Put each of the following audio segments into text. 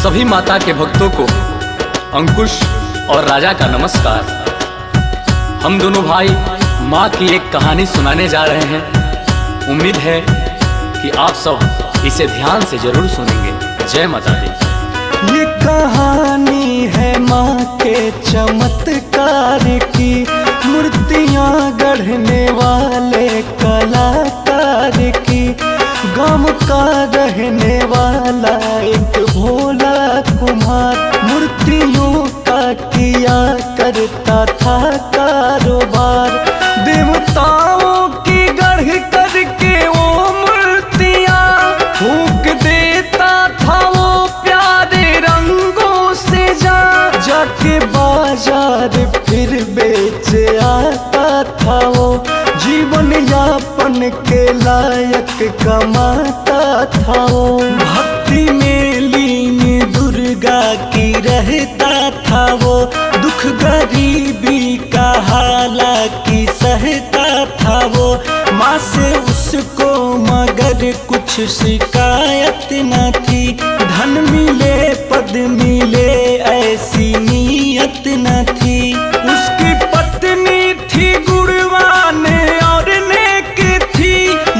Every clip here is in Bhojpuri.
सभी माता के भक्तों को अंकुश और राजा का नमस्कार। हम दोनों भाई माँ की एक कहानी सुनाने जा रहे हैं। उम्मीद है कि आप सब इसे ध्यान से जरूर सुनेंगे। जय माता दी। ये कहानी है माँ के चमत्कार की, मूर्तियाँ गढ़ने वाले कलाकार की। गाँव का रहने वाला एक भोला कुम्हार, मूर्तियों का किया करता था कारोबार। देवताओं की गढ़ करके वो मूर्तियाँ फूंक देता था वो प्यारे रंगों से। जाके बाजार फिर बेच आता था वो, जीवन यापन के लायक कमाता था वो। भक्ति में लीन दुर्गा की रहता था वो, दुख गरीबी का हालांकि सहता था वो। माँ से उसको मगर कुछ शिकायत न थी, धन मिले पद मिले ऐसी नीयत न थी। उसकी पत्नी थी गुणवान और नेक थी,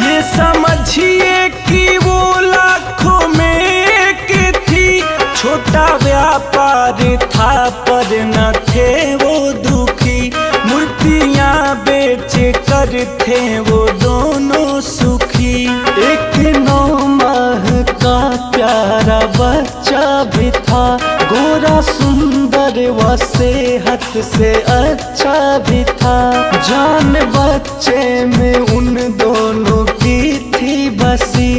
ये समझिए कि वो लाखों में एक थी। छोटा व्यापार था पर न थे वो दुखी, मूर्तियाँ बेच कर थे वो दोनों सुखी। एक 9 माह का प्यारा बच्चा भी था, गोरा सुंदर व सेहत से अच्छा भी था। जान बच्चे में उन दोनों की थी बसी,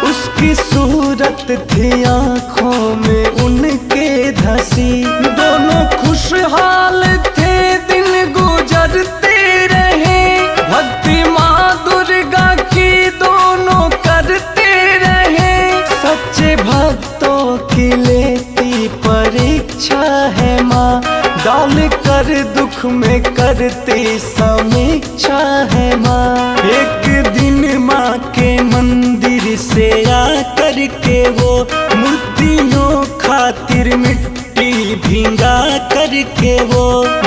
उसकी सूरत थी आँखों में उनके धसी। दोनों खुशहाल थे दिन गुजरते रहे, भक्ति माँ दुर्गा की दोनों करते रहे। सच्चे भक्तों की लेती परीक्षा है माँ, डाल कर दुख में करती समीक्षा है माँ। एक दिन माँ के मंदिर से आकर के वो मूर्तियों खातिर मिट्टी भिंगा करके वो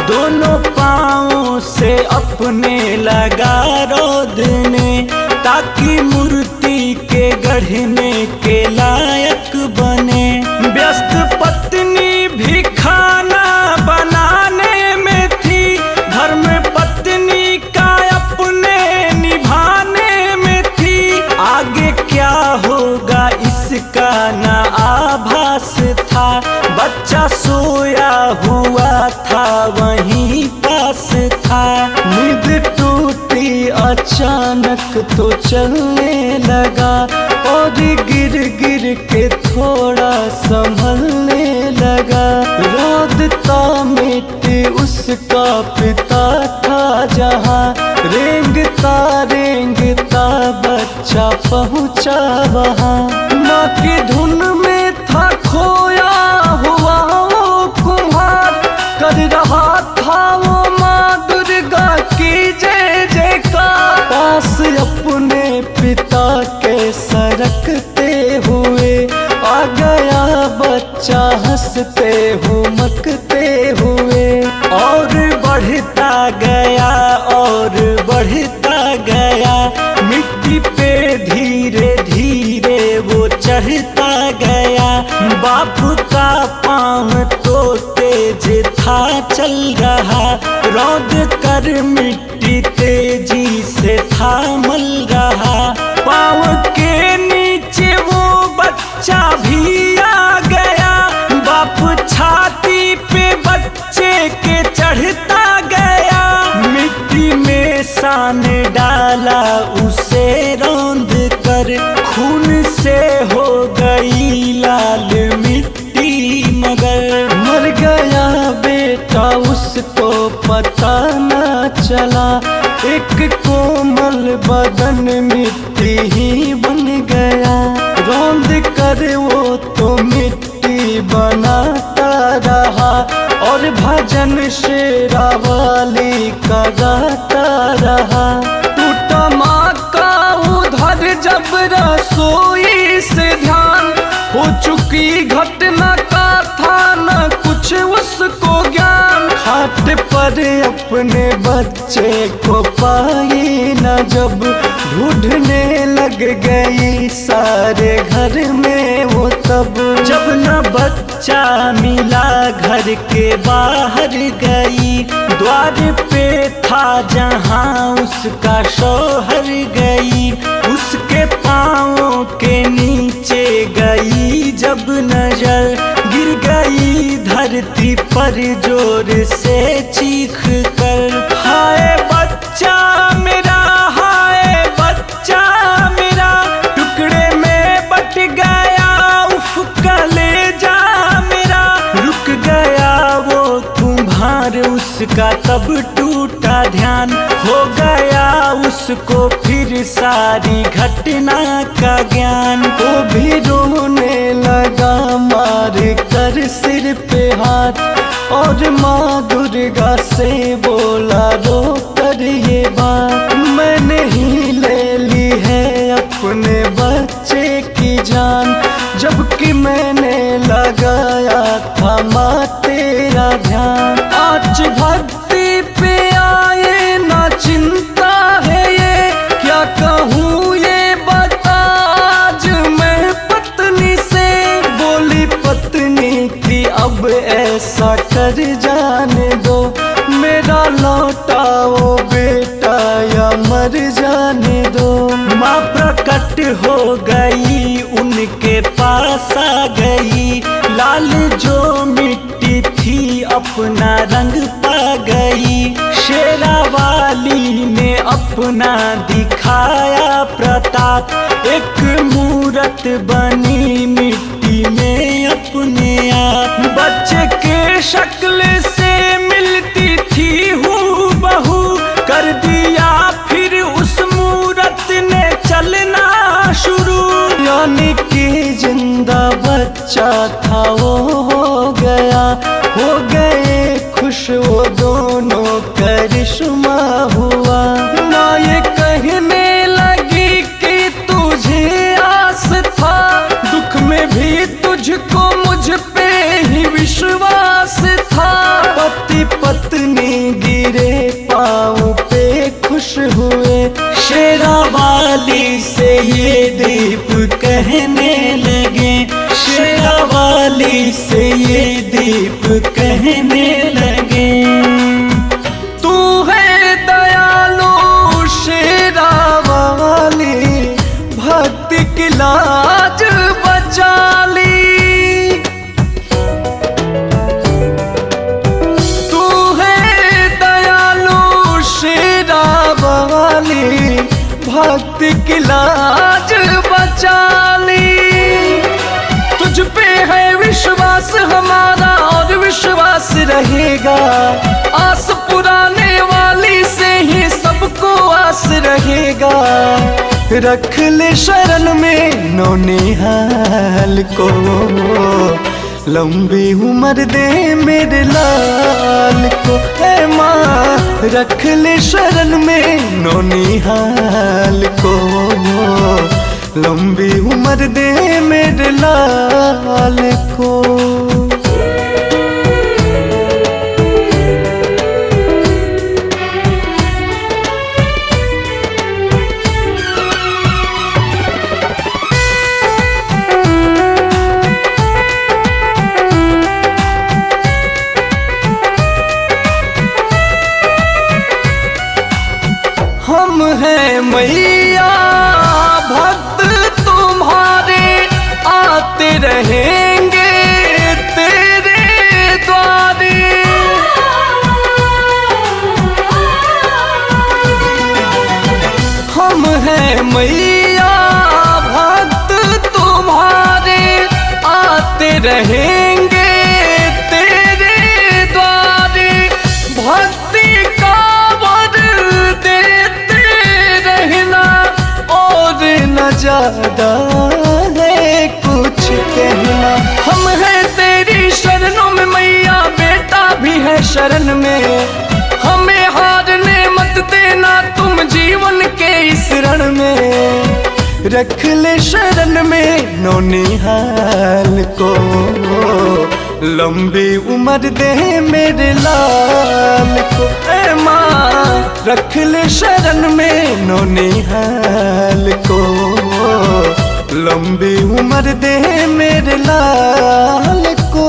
दोनों पाँवों से अपने लगा रोदने, ताकि मूर्ति के गढ़ने के लायक बने। व्यस्त पत्नी भी खाना बनाने में थी, घर में पत्नी का अपने निभाने में थी। आगे क्या होगा इसका ना आभास था, बच्चा सोया हुआ था वहीं पास था। नींद टूटी अचानक तो चलने लगा, और गिर गिर के थोड़ा संभलने लगा। रोदता मिट्टी उसका पिता था जहाँ, रेंगता रेंगता बच्चा पहुँचा वहाँ। माँ की धुन में था खोया हुआ वो कुम्हार, कर रहा था वो माँ दुर्गा की जय जयकार। पास अपने पिता के सरकते हुए आ गया बच्चा हंसते हुमकते हुए। और बढ़ता गया और बढ़ता गया, मिट्टी पे धीरे धीरे वो चढ़ता गया। बाप का पाँव तो तेज था चल रहा, रौद कर मिट्टी तेजी से था मल रहा। पाँव के नीचे वो बच्चा भी आ गया, बाप छाती पे बच्चे के चढ़ता गया। मिट्टी में सान डाला उसे रौंद कर, खून से हो गई लाल मिट्टी मगर। मर गया बेटा उसको पता न चला, एक कोमल बदन मिट्टी ही बन गया। रौंद कर वो तो मिट्टी बनाता रहा, और भजन शेरावाली का गाता रहा। टूटा माँ का उधर जब रसोई से ध्यान, हो चुकी घटना का घाट पर अपने बच्चे को पाई न जब, ढूंढने लग गई सारे घर में वो तब। जब न बच्चा मिला घर के बाहर गई, द्वार पे था जहाँ उसका शौहर गई। उसके पाँवों के नीचे गई जब नजर, गिर गई धरती पर जोर से चीख कर। हाय बच्चा मेरा, हाय बच्चा मेरा, टुकड़े में बट गया उफ कलेजा मेरा। रुक गया वो तुम्हार उसका तब टूटा ध्यान, हो गया उसको फिर सारी घटना का ज्ञान। वो भी रोने लगा मार कर सिर पे हाथ, और माँ दुर्गा से बोला रो कर ये बात। मैंने ही ले ली है अपने बच्चे की जान, जबकि मैंने लगाया था माँ तेरा ध्यान। आज भक्ति पे आए ना चिंता है ये, क्या कहूँ ये बता आज मैं पत्नी से। बोली पत्नी की अब ऐसा कर जाने दो, मेरा लौटाओ बेटा या मर जाने दो। माँ प्रकट हो गई उनके पास आ गई, लाल जो मिट्टी थी अपना रंग पा गई। शेरा वाली ने अपना दिखाया प्रताप, एक मूरत बनी मिट्टी में अपने आप। बच्चे के शक्ल से मिलती थी हूबहू, कर दिया फिर उस मूरत ने चलना शुरू। यानी कि जिंदा बच्चा था वो हो गया, हो गए खुश वो दोनों करिश्मा हुआ। माँ ये कहने लगी कि तुझे आस था, दुख में भी तुझको मुझ पे ही विश्वास था। पति पत्नी गिरे पाँव पे खुश हुए, शेरा वाली से ये दीप कहने लगे। शेरा वाली से ये दीप कहने लगे। तू है दयालु शेरा वाली, भक्ति की लाज बचा ली। तू है दयालु शेरा वाली, भक्ति की लाज बचा ली। तुझ पे है विश्वास हमारा और विश्वास रहेगा, आस पुराने वाली से ही सबको आस रहेगा। रख ले शरण में नौनिहाल को, लंबी उम्र दे मेरे लाल को। है माँ रख ले शरण में नौनिहाल को, लंबी उम्र दे मेरे लाल को। हम हैं मैया भक्त तुम्हारे, आते रहेंगे तेरे द्वारे। हम हैं मैया भक्त तुम्हारे, आते रहेंगे तेरे द्वारे। भक्ति का वर देते रहना, और न ज्यादा है कुछ कहना। हम हैं तेरी शरणों में मैया, बेटा भी है शरण में। हमें हारने मत देना तुम जीवन के इस रण में। रख ले शरण में नौनिहाल को, लंबी उम्र दे मेरे लाल को, ए माँ रख ले शरण में नौनिहाल को। लंबी उम्र दे मेरे लाल को।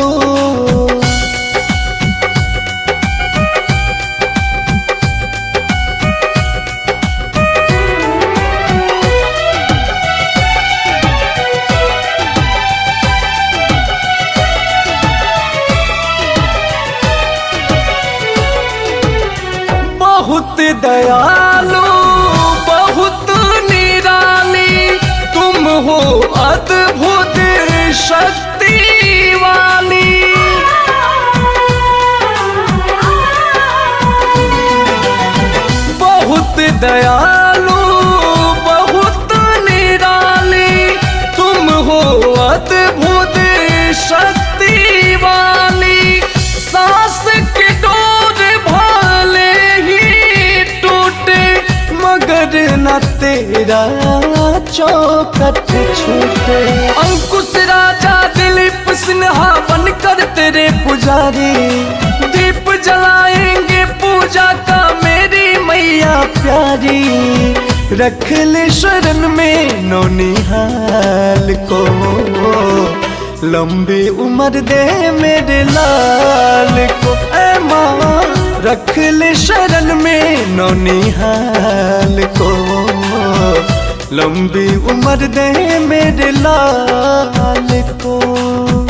बहुत दयालु बहुत निराली तुम हो, अद्भुत शक्ति वाली। बहुत दयालु बहुत निराली तुम हो, अद्भुत शक्ति वाली। सांस के डोर भाले ही टूटे मगर न तेरा चौखट छूटे। अंकुश राजा दिलीप सिन्हा बनकर तेरे पुजारी, दीप जलाएंगे पूजा का मेरी मैया प्यारी। रख ले शरण में नौनिहाल को, लंबी उम्र दे मेरे लाल को, ऐ माँ रख ले शरण में नौनिहाल को। लंबी उम्र दे मेरे लाल को।